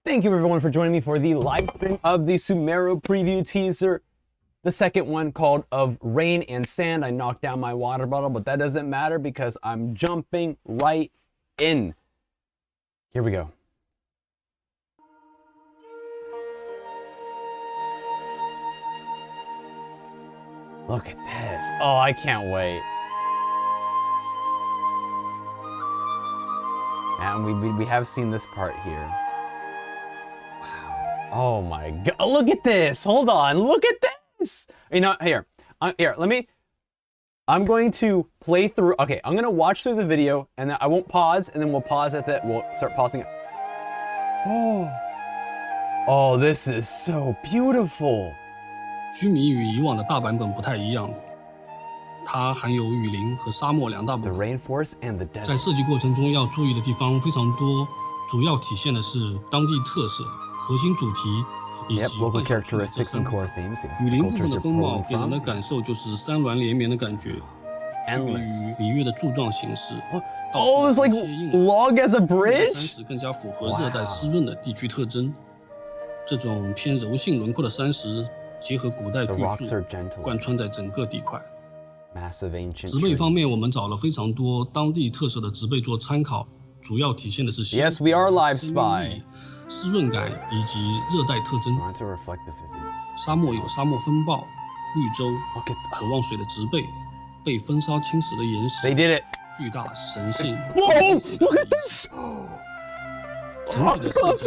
Thank you everyone for joining me for the live stream of the Sumeru preview teaser. The second one called Of Rain and Sand. I knocked down my water bottle, but that doesn't matter because I'm jumping right in. Here we go. Look at this. Oh, I can't wait. And we have seen this part here. Wow. Oh my God. Look at this. Hold on. Look at this. You know, here, I'm going to play through. Okay, I'm going to watch through the video and then I won't pause, and then we'll pause at that. We'll start pausing it. Oh, this is so beautiful. 须弥与以往的大版本不太一样，它含有雨林和沙漠两大部 The 分。 rainforest and the 在 desert. 设计过程中要注意的地方非常多，主要体现的是当地特色、核心主题以及 Yep, local 幻想区的这 characteristics 三 and 部 core 分。 themes. Yes, 雨 the 林部分 cultures 的 are 风貌 pulling 给人的 from. 感受就是山峦连绵的感觉，区别于 Endless. 里约的柱状形式。 Oh, it's like long as a 山 bridge? 石更加符合热带湿润的地区特征。这种偏柔性轮廓的山石结合古代 The 巨 rocks 树 are gentle. 贯穿在整个地块。 Massive ancient 植被方面，我 trees. 们找了非常多当地特色的植被做参考，主要体现的是 Yes, we are live 生命 spy. 力、湿润感以及热带特征。 I want to reflect the 50s. 沙漠有沙漠风暴、绿洲、 Look at 渴望水的植被、被风沙侵蚀的岩 They 石、 did it. 巨大神性。 Whoa! Look at this! 整体的设计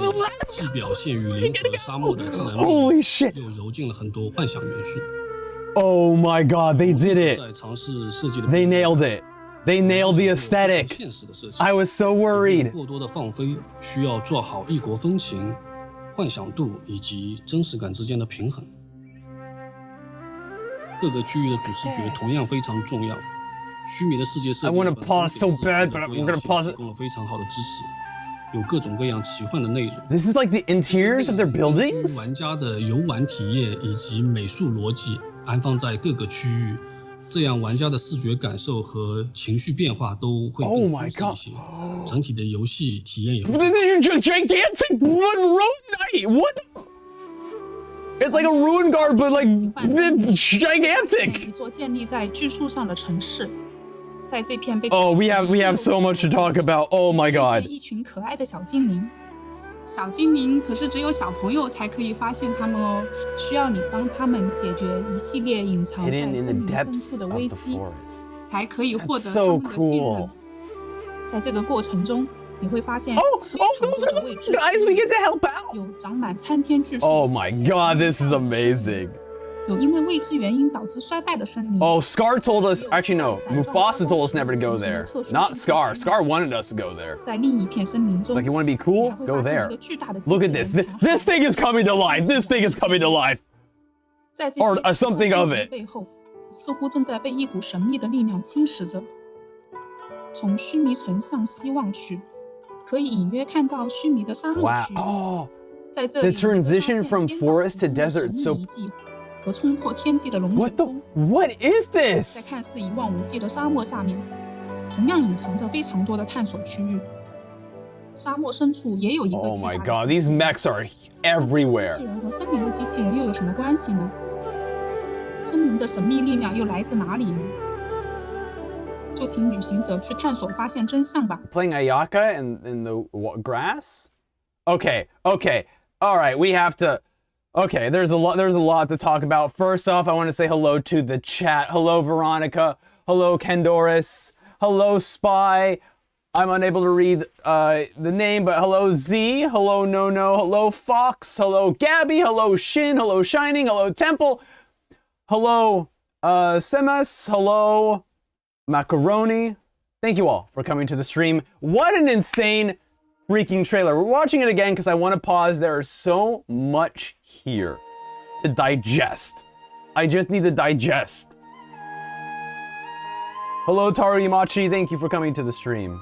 既表现雨林和沙漠的自然魅 Holy 力， shit! 又揉进了很多幻想元素。 Oh my God, they did it. 在尝试设计的 They nailed it. They nailed the aesthetic. 现实的设计。 I was so worried. 过多的放飞需要做好异国风情、幻想度以及真实感之间的平衡。各个区域的主视觉同样非常重要。须弥的世界设 I 计 wanna 本身 pause so 给世界 bad, 的 but 多 I'm 样 gonna 性 pause 提 it. 供了非常好的支持，有各种各样奇幻的内容。 This is like the interiors of their 对于 buildings? 玩家的游玩体验以及美术逻辑安放在各个区域，这样玩家的视觉感受和情绪变化都会 Oh 更 my 舒适一些，整体的游戏体验也会 This is your gigantic Rune Knight! What the? It's like a Rune Guard, but like gigantic! 一座建立在巨树上的城市，在这片被 Oh, we have so much to talk about. Oh my 遇见 God. 一群可爱的小精灵。小精灵可是只有小朋友才可以发现它们哦，需要你帮他们解决一系列隐藏在 Hidden in 森 the 林深 depths 处的 of 危 the 机， forest. 才可以获得 That's 他 so 们的信任 cool. 在这个过程中，你会发现 Oh, 非 oh, 常 those 多 are 的 the 未知 guys we 区域 get to help out. 有长满参天巨树 Oh my God, this is amazing. 有因为未知原因导致衰败的森林。 Oh, Scar told us, actually no, Mufasa told us never to go there. Not Scar. Scar wanted us to go there. 在另一片森林 It's 中， like, you want to be 你 cool? 还会 Go 发现 there. 一个巨大的 Look 机 at 器 this. 人 This thing is coming to life. This thing is coming to life. 在这 or 些 something of it. 背后，似乎正在被一股神秘的力量侵蚀着。从须弥城向西望去，可以隐约看到须弥的沙漠 Wow. 区。 Oh, 在这 the 里，你会发现 transition from 颠倒 forest to 古今的 desert 神 so- 秘遗迹和冲破天际的龙卷 what the? 风。 What is 在 this? 看似一望无际的沙漠下面，同样隐藏着非常多的探索区域。沙漠深处也有一个 Oh 巨 my 大 God, 的机 these 器人 mechs are 机器 everywhere. 人和森林的机器人又有什么关系呢？森林的神秘力量又来自哪里呢？就请旅行者去探索，发现真相吧。 Playing Ayaka in the grass? Okay, okay. All right, we have to. Okay, there's a lot to talk about. First off, I want to say hello to the chat. Hello, Veronica. Hello, Kendoris. Hello, Spy. I'm unable to read the name, but hello, Z. Hello, No. Hello, Fox. Hello, Gabby. Hello, Shin. Hello, Shining. Hello, Temple. Hello, Semas. Hello, Macaroni. Thank you all for coming to the stream. What an insane freaking trailer. We're watching it again because I want to pause. There is so much here to digest. I just need to digest. Hello, Taru Yamachi. Thank you for coming to the stream.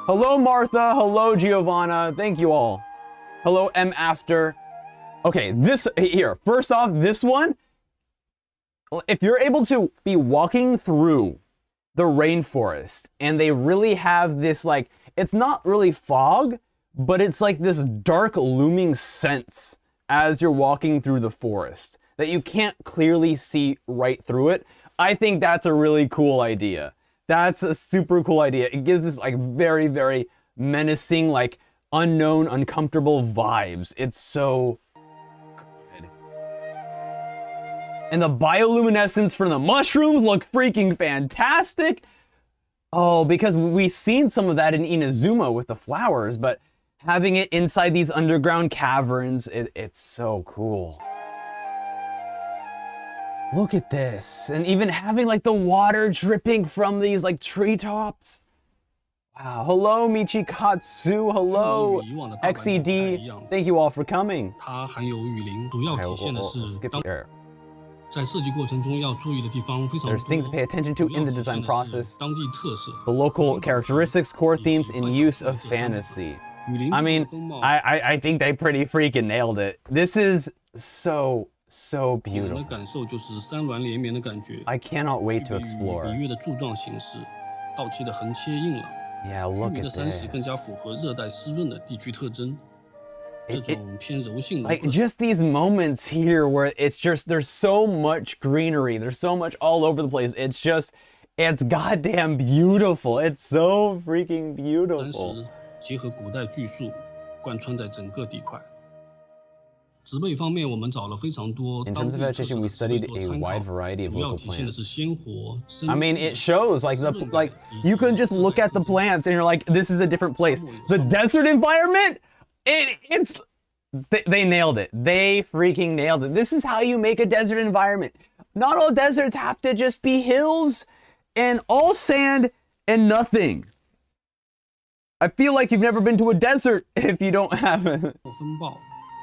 Hello, Martha. Hello, Giovanna. Thank you all. Hello, M After. Okay, this here. First off, this one, if you're able to be walking through the rainforest and they really have this, like, it's not really fog, but it's like this dark looming sense as you're walking through the forest that you can't clearly see right through it. I think that's a really cool idea. That's a super cool idea. It gives this like very, very menacing, like unknown, uncomfortable vibes. It's so good. And the bioluminescence from the mushrooms look freaking fantastic. Oh, because we've seen some of that in Inazuma with the flowers, but having it inside these underground caverns, it's so cool. Look at this. And even having like the water dripping from these like treetops. Wow. Hello, Michikatsu. Hello, XED. Thank you all for coming. 它含有雨林，主要 Okay, 体现的 we'll 是 skip 当 here. 在设计过程中要注意的地方非常多。 There's things to pay attention to 主要 in the 体现 design 的 process. 是当地特色 The local characteristics, core themes, and use of fantasy. 雨林 I mean, 风貌 I think they pretty freaking nailed it. This is so 给人的 beautiful. 感受就是山峦连绵的感觉， I cannot wait to 比 explore. 悦的柱状形式，倒砌的横切硬朗， Yeah, 富 look 裕的 at 山石更加 this. 符合热带湿润的地区特征。这 It- 种偏柔性的 Like just these moments here where it's just there's so much greenery, there's so much all over the place. It's goddamn beautiful. It's so freaking 山 beautiful. 石结合古代巨树，贯穿在整个地块。植被方面，我们找了非常多 In 当 terms 地 of 特 vegetation, 色 we 的植被 studied 做 a 参 wide 考， variety of 主要 local 体现的是 plants. 鲜活、生 I mean, 绿 it shows like 湿 the 润感 like 以及 you can just look at the 自然特征 plants and you're like, this is a different place. The desert environment, it's they nailed it. They freaking nailed it. This is how you make a desert environment. Not all deserts have to just be hills and all sand and nothing. I feel like you've never been to a desert if you don't have it. 风暴、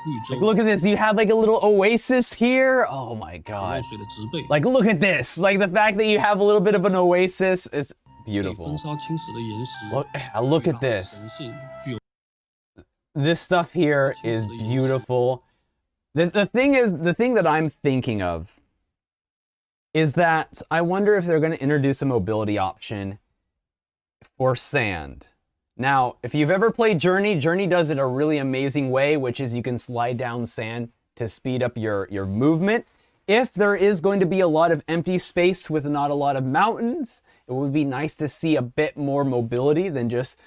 绿洲、 Look at this. You have like a little oasis here. Oh my 可 god. 望水的植被， Like, look at this. Like, the fact that you have a little bit of an oasis is 被 beautiful. 风沙侵蚀的岩石， Look 巨 at 大的 this. 神性，具有 This stuff here is beautiful. The thing that I'm thinking of is that I wonder if they're going to introduce a mobility option for sand. Now, if you've ever played Journey, Journey does it a really amazing way, which is you can slide down sand to speed up your movement. If there is going to be a lot of empty space with not a lot of mountains, it would be nice to see a bit more mobility than just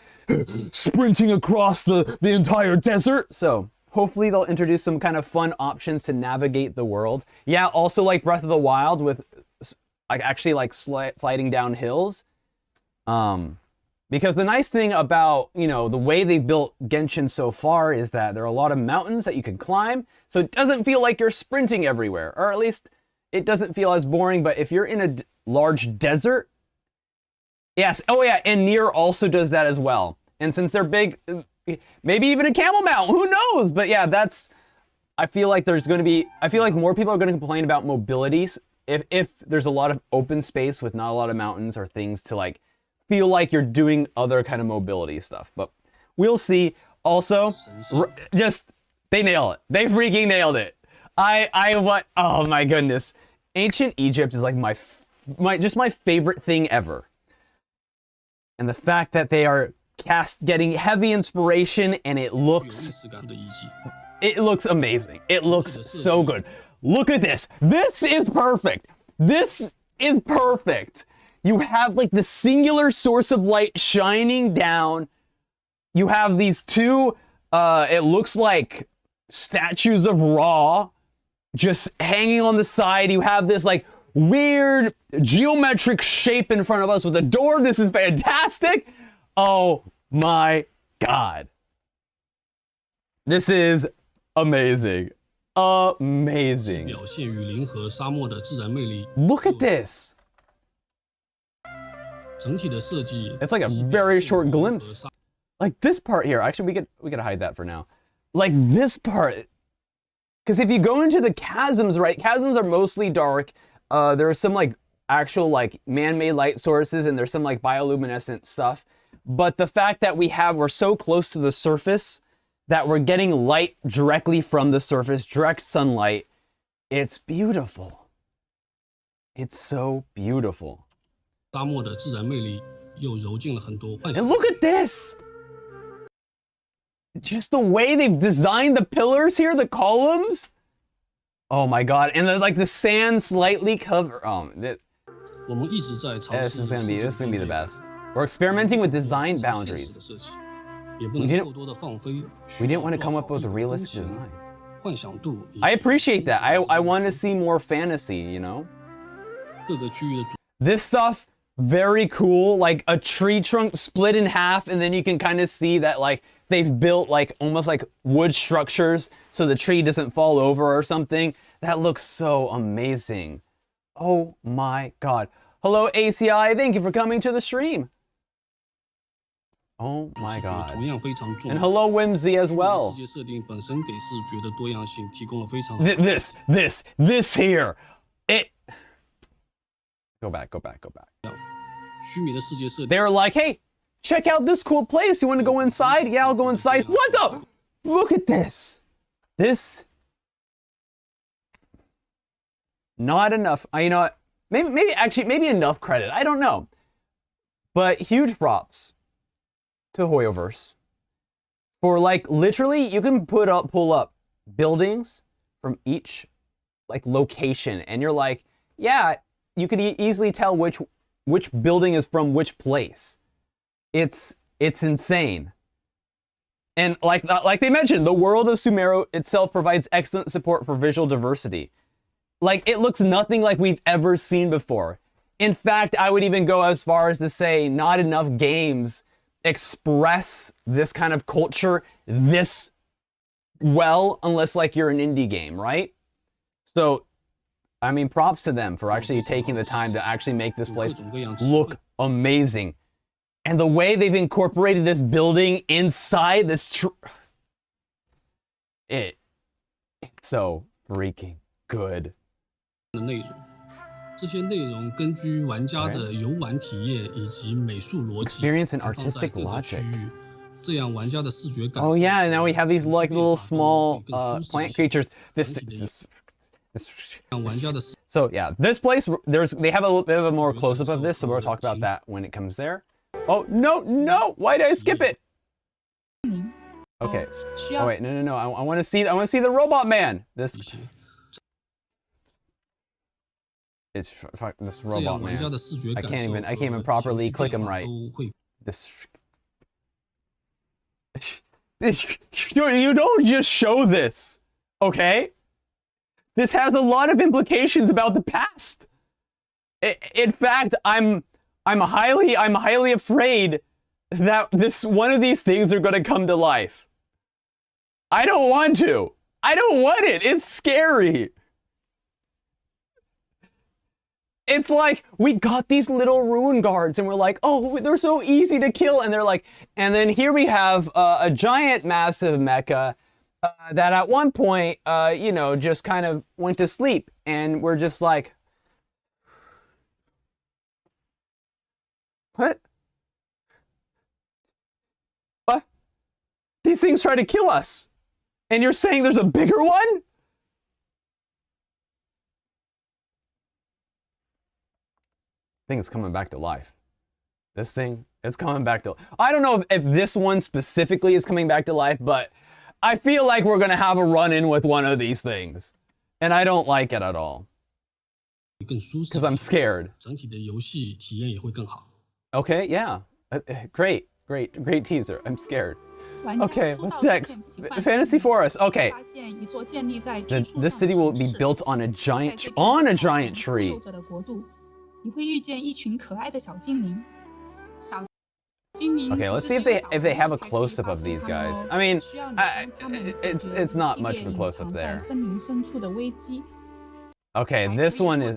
sprinting across the entire desert. So hopefully they'll introduce some kind of fun options to navigate the world. Yeah, also like Breath of the Wild with like actually like sliding down hills. Because the nice thing about, you know, the way they've built Genshin so far is that there are a lot of mountains that you can climb, so it doesn't feel like you're sprinting everywhere, or at least it doesn't feel as boring. But if you're in a large desert, yes, oh yeah, and Nier also does that as well. And since they're big, maybe even a camel mount, who knows? But yeah, I feel like more people are going to complain about mobilities if there's a lot of open space with not a lot of mountains or things to like feel like you're doing other kind of mobility stuff. But we'll see. Also, they nail it. They freaking nailed it. Oh my goodness. Ancient Egypt is like my favorite thing ever. And the fact that they are getting heavy inspiration and it 具有 looks 历史感的遗迹。 amazing. It looks so good. Look at this. This is perfect. This is perfect. You have like the singular source of light shining down. You have these two, it looks like statues of Ra just hanging on the side. You have this like weird geometric shape in front of us with a door. This is fantastic. Oh my God. This is amazing. Amazing. 表现雨林和沙漠的自然魅力。 Look at this. 整体的设计 It's like a very short glimpse. Like this part here. Actually, we could hide that for now. Like this part. Because if you go into the chasms, right? Chasms are mostly dark. There are some like actual like man-made light sources and there's some like bioluminescent stuff. But the fact that we're so close to the surface that we're getting light directly from the surface, direct sunlight, it's beautiful. It's so beautiful. 沙漠的自然魅力又揉进了很多幻想 And。look at this! just the way they've designed the pillars here, the columns. Oh my god, and like the sand slightly cover. This is gonna be the best. We're experimenting with design boundaries. We didn't want to come up with a realistic design. I appreciate that. I want to see more fantasy, you know? This stuff, very cool. Like a tree trunk split in half, and then you can kind of see that like they've built like almost like wood structures so the tree doesn't fall over or something. That looks so amazing. Oh my god. Hello ACI, thank you for coming to the stream. Oh my god. And hello Whimsy as well. This here. It. Go back. They're like, hey, check out this cool place. You want to go inside? Yeah, I'll go inside. What the? Look at this. This. Not enough. You know what? Maybe enough credit. I don't know. But huge props to Hoyoverse for like literally you can pull up buildings from each like location, and you're like, yeah, you could easily tell which building is from which place. It's insane. And like they mentioned, the world of Sumeru itself provides excellent support for visual diversity. Like, it looks nothing like we've ever seen before. In fact, I would even go as far as to say not enough games express this kind of culture this well, unless like you're an indie game, right? So, I mean, props to them for actually taking the time to actually make this place look amazing. And the way they've incorporated this building inside this it's so freaking good. 内容，这些内容根据玩家的游玩体验以及美术逻辑 Experience and artistic logic. 这样玩家的视觉感受。 Oh yeah, and now we have these like little small plant creatures. So yeah, this place they have a little bit of a more close up of this, so we'll talk about that when it comes there. Oh no! Why did I skip it? Okay. Oh wait, no. I want to see the robot man. This robot man. I can't even properly click him right. You don't just show this, okay? This has a lot of implications about the past. In fact, I'm highly afraid that one of these things are going to come to life. I don't want to. I don't want it. It's scary. It's like, we got these little ruin guards and we're like, oh, they're so easy to kill. And they're like, and then here we have a giant, massive mecha that at one point, just kind of went to sleep. And we're just like, what? What? These things try to kill us. And you're saying there's a bigger one? Thing is coming back to life. This thing is coming back to life. I don't know if this one specifically is coming back to life, but I feel like we're gonna have a run-in with one of these things. And I don't like it at all. Because I'm scared. Okay, yeah. Great teaser. I'm scared. Okay, what's next? Fantasy Forest. Okay. This city will be built on a giant tree. 你会遇见一群可爱的小精灵。Okay, let's see if they have a close up of these guys. I mean, it's not much of a close up there. Okay, this one is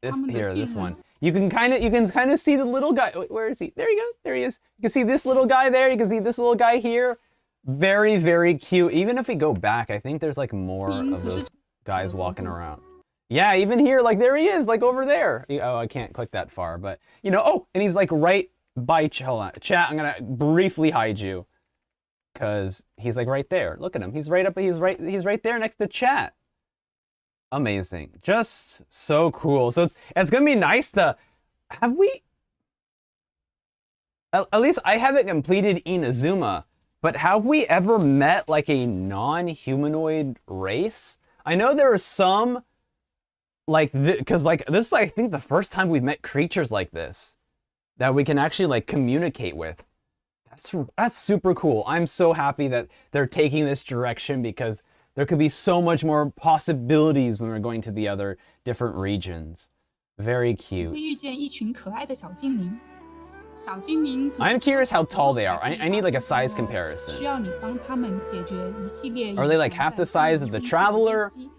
this one. You can kind of see the little guy. Where is he? There you go. There he is. You can see this little guy there. You can see this little guy here. Very, very cute. Even if we go back, I think there's like more of those guys walking around. Yeah, even here, like there he is, like over there. Oh, I can't click that far, but oh, and he's like right by, hold on, chat, I'm gonna briefly hide you. Cause he's like right there. Look at him, he's right there next to chat. Amazing, just so cool. So it's gonna be nice to, at least I haven't completed Inazuma, but have we ever met like a non-humanoid race? I know there are some like because like this is I think the first time we've met creatures like this that we can actually like communicate with. That's super cool. I'm so happy that they're taking this direction because there could be so much more possibilities when we're going to the other different regions. Very 会遇 cute. 见一群可爱的小精灵。小精灵可 I'm 以 curious how tall they are. 才可以 I need like a 发 size 现 comparison. 需要你帮他们解决一系列 Are they like 隐藏 half the 在 size of the 森林中的 traveler? 危机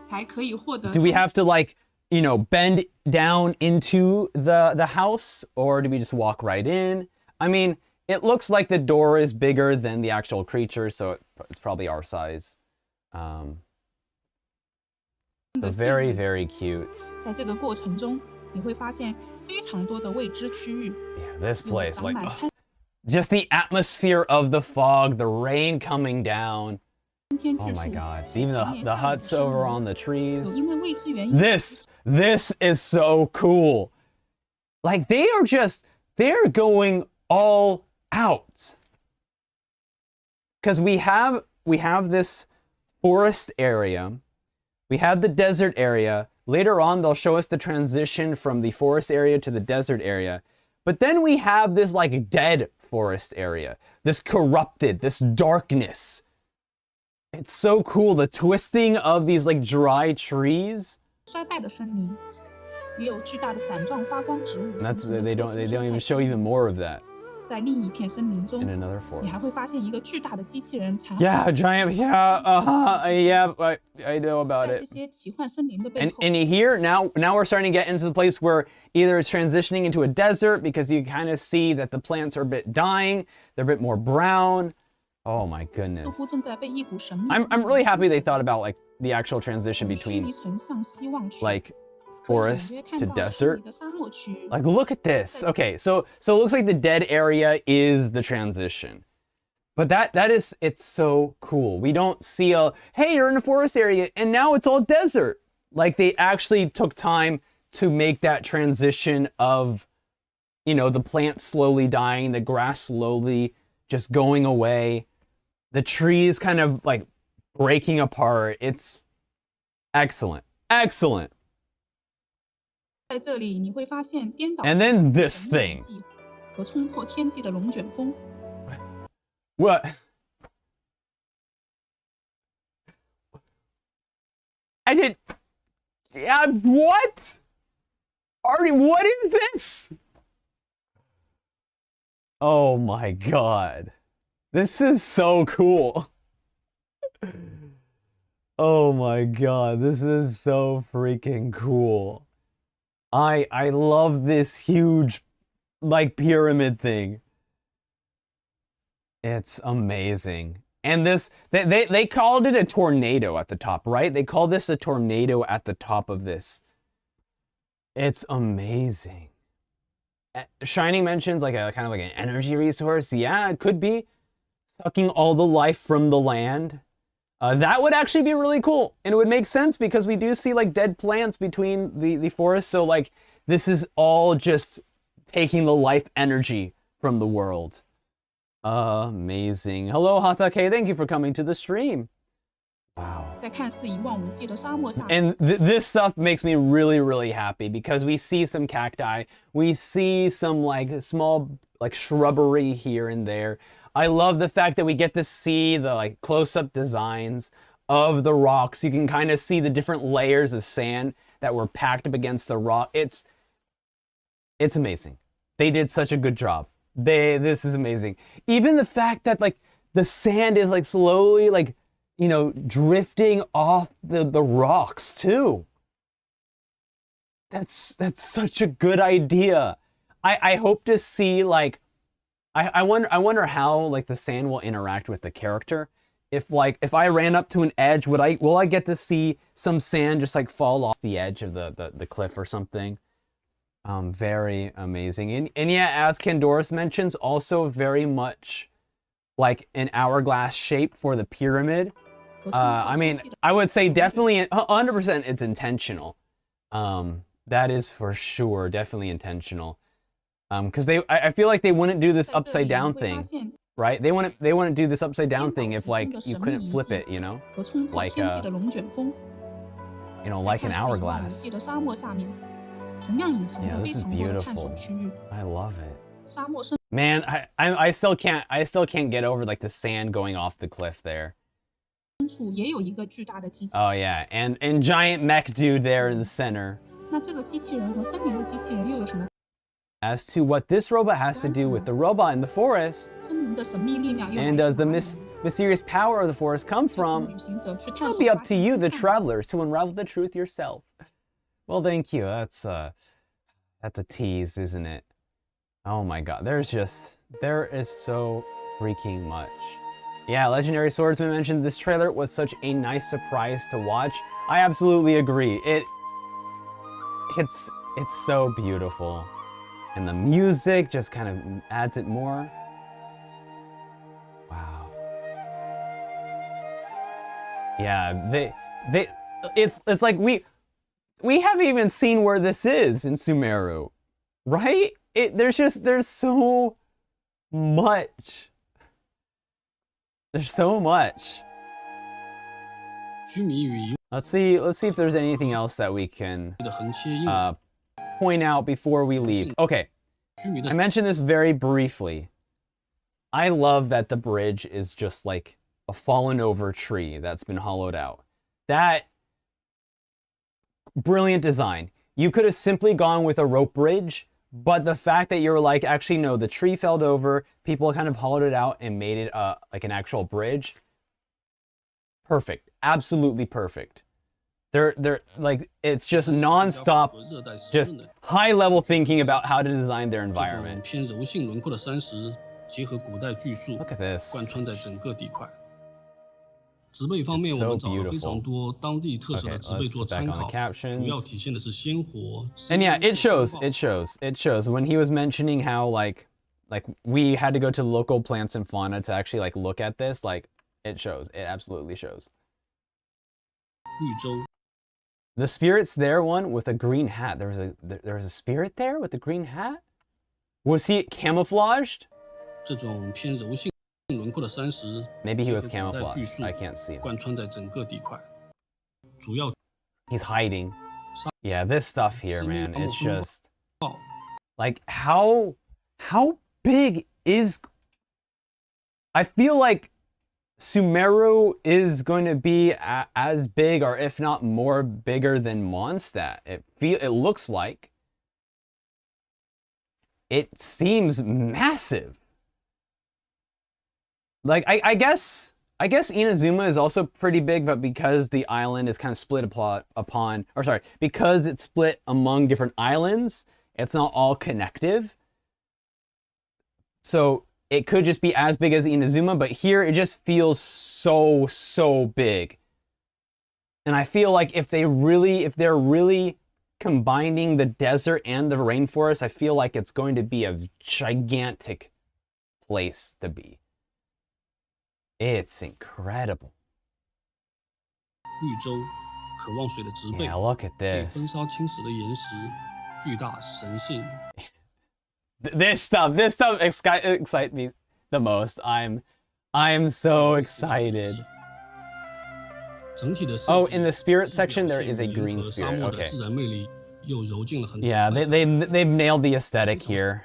才可以获得 Do we have to like, you know, bend down into the house or do we just walk right in? I mean, it looks like the door is bigger than the actual creature, so it's probably our size. But very, very cute. 在这个过程中，你会发现非常多的未知区域， Yeah, this 有 place, 长 like, 满 ugh. Just the atmosphere of the fog, the rain coming down. 参天 Oh 巨 my 树， God. 及 Even 前 the, 面 the 下雨的 huts 森 over 林 on the 有 trees. 因为未知原因 This is so cool. Like they're going all out. Because we have this forest area, we have the desert area. Later on, they'll show us the transition from the forest area to the desert area. But then we have this like dead forest area, this corrupted, this darkness. It's so cool, the twisting of these like dry trees. 衰败的森林，也有巨大的伞状发光植物 And 形 that's 成的 they 特 don't 殊 they 生 don't even 态 show 系 even 统。 more of that 在另一片森林中 in，another 你还会 forest. 发现一个巨大的机器人缠 Yeah, giant. Yeah, yeah. I know about 在这 it. 些奇幻森林的背 And 后， and here now we're starting to get into the place where either it's transitioning into a desert because you kind of see that the plants are a bit dying, they're a bit more brown. Oh my 似 goodness. 乎正在被一股神秘。 I'm really happy they thought about like the actual transition 从虚 between 离城向希望区， like 可以隐约 forest 看 to 到虚 desert. 离的沙漠区域。 Like look at this. Okay, so it looks like the dead area is the transition. But it's so cool. We don't see hey, you're in a forest area and now it's all desert. Like they actually took time to make that transition of, you know, the plants slowly dying, the grass slowly just going away, the trees kind of like breaking apart. It's excellent. Excellent. 在这里你会发现颠倒 And then this 神秘 thing. 迹和冲破天际的龙卷风。 What? I did. Yeah, what? Artie, what is this? Oh my God. This is so cool. Oh my God. This is so freaking cool. I love this huge like pyramid thing. It's amazing. And this, they called it a tornado at the top, right? They call this a tornado at the top of this. It's amazing. Shining mentions like a kind of like an energy resource. Yeah, it could be. Sucking all the life from the land. That would actually be really cool. And it would make sense because we do see like dead plants between the forest. So like this is all just taking the life energy from the world. Amazing. Hello, Hatake. Thank you for coming to the stream. Wow. 在看似一望无际的沙漠下， And this stuff makes me really, really happy because we see some cacti, we see some like small like shrubbery here and there. I love the fact that we get to see the like close-up designs of the rocks. You can kind of see the different layers of sand that were packed up against the rock. It's amazing. They did such a good job. This is amazing. Even the fact that like the sand is like slowly like, you know, drifting off the rocks too. That's such a good idea. I hope to see like, I wonder how like the sand will interact with the character. If I ran up to an edge, will I get to see some sand just like fall off the edge of the cliff or something? Very amazing. And yeah, as Candoris mentions, also very much like an hourglass shape for the pyramid. 和冲破 I 天 mean, 际的 I would say definitely 100% it's intentional. That is for sure, definitely intentional. Because I feel like they wouldn't do this 在这里 upside 你 down 会发 thing 现 right? They wouldn't do this upside down thing if 颠 like 倒时 you 空的 couldn't 神秘遗 flip 迹 it, you know? 和冲破 Like 天际的龙卷风， You know, 在 like an 看似一望无 hourglass. 际的沙漠下面，同样隐藏 Yeah, 着 this 非 is 常多的探索 beautiful. 区域。 I love it. 沙漠深 Man, I still can't get over like the sand going off the cliff there. 处也有一个巨大的机器。 Oh yeah, and giant mech dude there in the center. 那这个机器人和森林的机器人又有什么？ As to what this robot has to do with the robot in the forest, 森林的神秘力量又 and 来 does 自 the 哪里？ mysterious power of the forest come 请 from, 旅行者去探 it'll 索 be 发 up to 现 you, the 真相。 travelers, to unravel the truth yourself. Well, thank you. That's a tease, isn't it? Oh my god, there is so freaking much. Yeah, Legendary Swordsman mentioned this trailer was such a nice surprise to watch. I absolutely agree. It's so beautiful. And the music just kind of adds it more. Wow. Yeah, it's like we haven't even seen where this is in Sumeru, right? There's so much. There's so much. 居民与一 Let's see if there's anything else that we can 的横切印， point out before we leave. Okay, 居民的 I mentioned this very briefly. I love that the bridge is just like a fallen over tree that's been hollowed out. That brilliant design. You could have simply gone with a rope bridge, but the fact that you're like, actually no, the tree fell over, people kind of hollowed it out and made it like an actual bridge. Perfect. Absolutely perfect. They're like, it's just non-stop, 和热带湿 just 润的 high level thinking about how to design their 这种 environment. 偏柔性轮廓的山石，结合古代巨树， Look at this. 贯穿在整个地块。植被方面， It's 我 so 们找了非 beautiful. 常多当地特色 Okay, 的植被 let's 做 put back 参 on the 考， captions. 主要体现的是鲜活。 And yeah, it 生 shows. 动 It shows. When he was mentioning how like we had to go to local plants and fauna to actually like look at this, like it shows. It absolutely shows. 绿洲 The spirit's there one with a green hat. There was a spirit there with a green hat? Was he camouflaged? 这种偏柔性轮廓的山石， Maybe he was 结合古代巨 camouflaged. 树 I can't see him. 贯穿在整个地块。主要 He's hiding. Yeah, this stuff here, man. It's just 报 like how big is I feel like Sumeru is going to be as big or if not more bigger than Mondstadt. It looks like. It seems massive. Like I guess Inazuma is also pretty big, but because the island is kind of split because it's split among different islands, it's not all connective. So it could just be as big as Inazuma, but here it just feels so big. And I feel like if they're really combining the desert and the rainforest, I feel like it's going to be a gigantic place to be. It's incredible. 绿洲，渴望水的植被 Yeah, look at 被 this. 风沙侵蚀的岩石，巨大神性。 This stuff excite me the most. I'm so excited. 整体的设计 Oh, in the spirit 是表 section there 现 is a 云 green 和沙 spirit. 漠的 Okay. 自然魅力，又揉进了很多 Yeah, 白色 they've nailed the aesthetic here.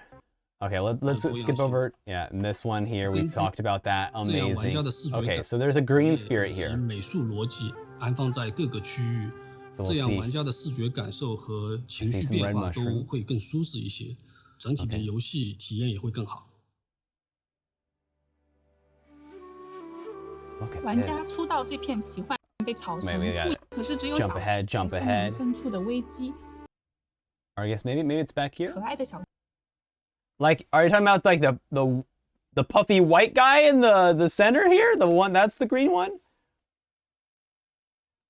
Okay, let's There's skip Boyashi. over. Yeah, and this one here, we've根据 talked about that. 这样玩家 Amazing. 的视觉 Okay, 感 so there's a green 也 spirit 以及 here. 美术逻辑安放在各个区域， So 这 we'll 样 see. 玩家的视觉感受和情 I see 绪 some 变 red 化都 mushrooms. 会更舒适一些，整体的 Okay. 游戏体验也会更好。 Look at 玩家 this. 初到这片奇幻被草绳 Maybe we got 不 it. 可是只有 Jump 小 ahead, 在 jump 森林 ahead. 深处的危机， Or I guess maybe it's back here. 可爱的小 Like, are you talking about like the puffy white guy in the center here? The one that's the green one?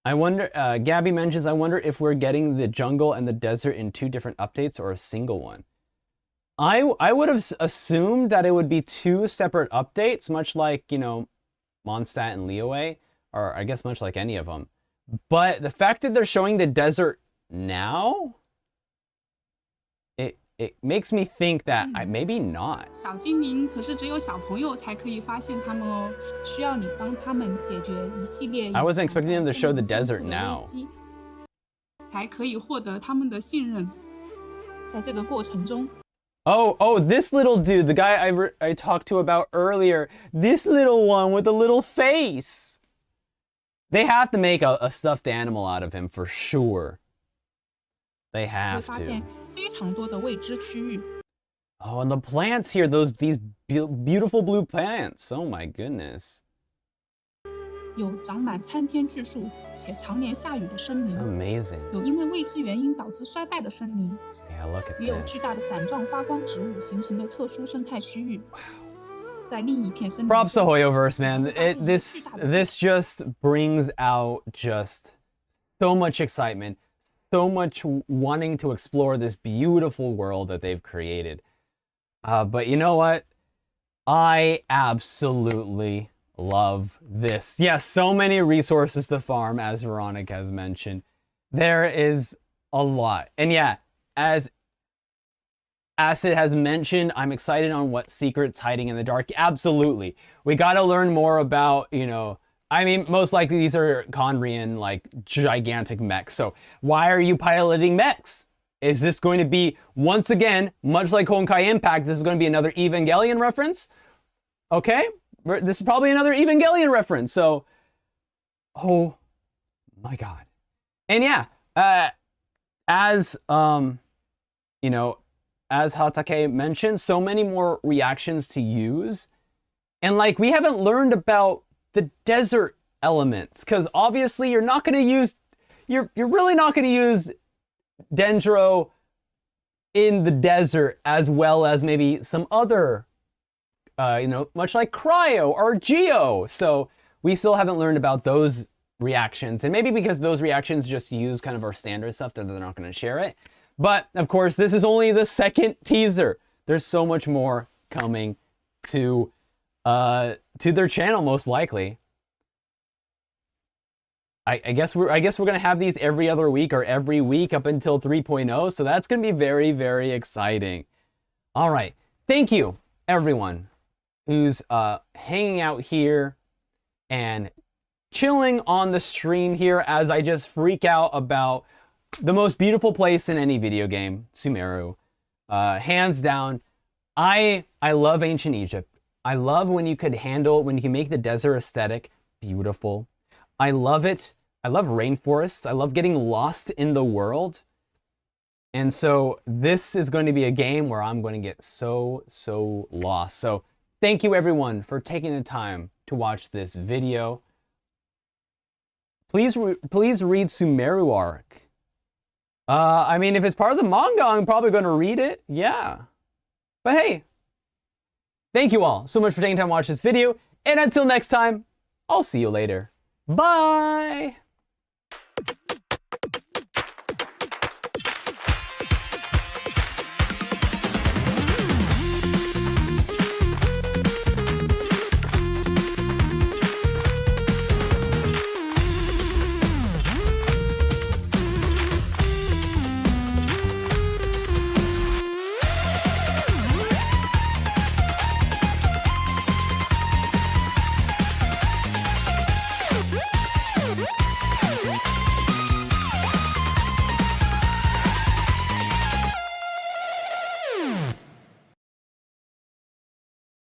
I wonder, Gabby mentions, I wonder if we're getting the jungle and the desert in 2 different updates or a single one. I would have assumed that it would be 2 separate updates, much like, you know, Mondstadt and Liyue, or I guess much like any of them. But the fact that they're showing the desert now, it makes me think that maybe not. 小精灵可是只有小朋友才可以发现它们哦，需要你帮他们解决一系列 I wasn't expecting them to show the 隐藏在 desert 森林深处的 now. 危机，才可以获得他们的信任。在这个过程中， Oh, this little dude, the guy I talked to about earlier, this little one with a little face. They have to make a stuffed animal out of him for sure. They 会 have 发 to. 现非常多的未知区域。 Oh, and the plants here, these beautiful blue plants. Oh my goodness. 有长满参天巨树且常年下雨的森林， Amazing. 有因为未知原因导致衰败的森林， Yeah, look at 也有巨 this. 大的伞状发光植物形成的特殊生态区域。在另一片森林 Props to 中， Hoyoverse, man. This just brings out just so much excitement, so much wanting to explore this beautiful world that they've created. But you know what? I absolutely love this. Yes, so many resources to farm, as Veronica has mentioned. There is a lot. And yeah, as Acid has mentioned, I'm excited on what secrets hiding in the dark. Absolutely. We got to learn more about, I mean, most likely these are Conrian, like, gigantic mechs. So why are you piloting mechs? Is this going to be, once again, much like Honkai Impact, this is going to be another Evangelion reference? Okay? This is probably another Evangelion reference. So, oh my God. And yeah, as Hatake mentioned, so many more reactions to use. And like, we haven't learned about the desert elements, because obviously you're not going to use, you're really not going to use Dendro in the desert as well as maybe some other, much like Cryo or Geo. So we still haven't learned about those reactions. And maybe because those reactions just use kind of our standard stuff, they're not going to share it. But of course, this is only the second teaser. There's so much more coming to their channel, most likely. I guess we're gonna have these every other week or every week up until 3.0. So that's gonna be very, very exciting. All right, thank you everyone who's hanging out here and chilling on the stream here as I just freak out about the most beautiful place in any video game, Sumeru. Hands down, I love ancient Egypt. I love when you can make the desert aesthetic beautiful. I love it. I love rainforests. I love getting lost in the world. And so this is going to be a game where I'm going to get so lost. So thank you everyone for taking the time to watch this video. Please read Sumeru Arc. I mean, if it's part of the manga, I'm probably going to read it. Yeah. But hey, thank you all so much for taking time to watch this video. And until next time, I'll see you later. Bye!